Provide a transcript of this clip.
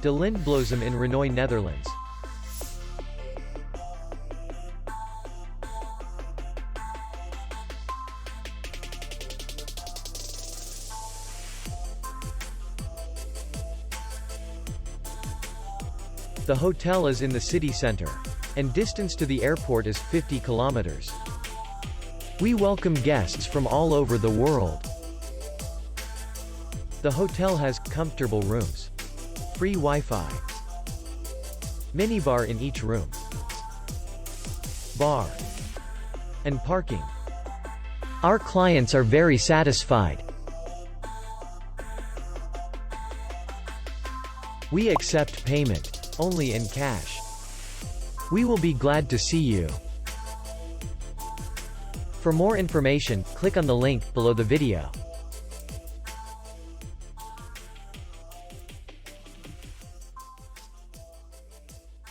De Lindebloesem in Rhenoy, Netherlands. The hotel is in the city center, and distance to the airport is 50 kilometers. We welcome guests from all over the world. The hotel has comfortable rooms, free Wi-Fi, minibar in each room, bar, and parking. Our clients are very satisfied. We accept payment only in cash. We will be glad to see you. For more information, click on the link below the video.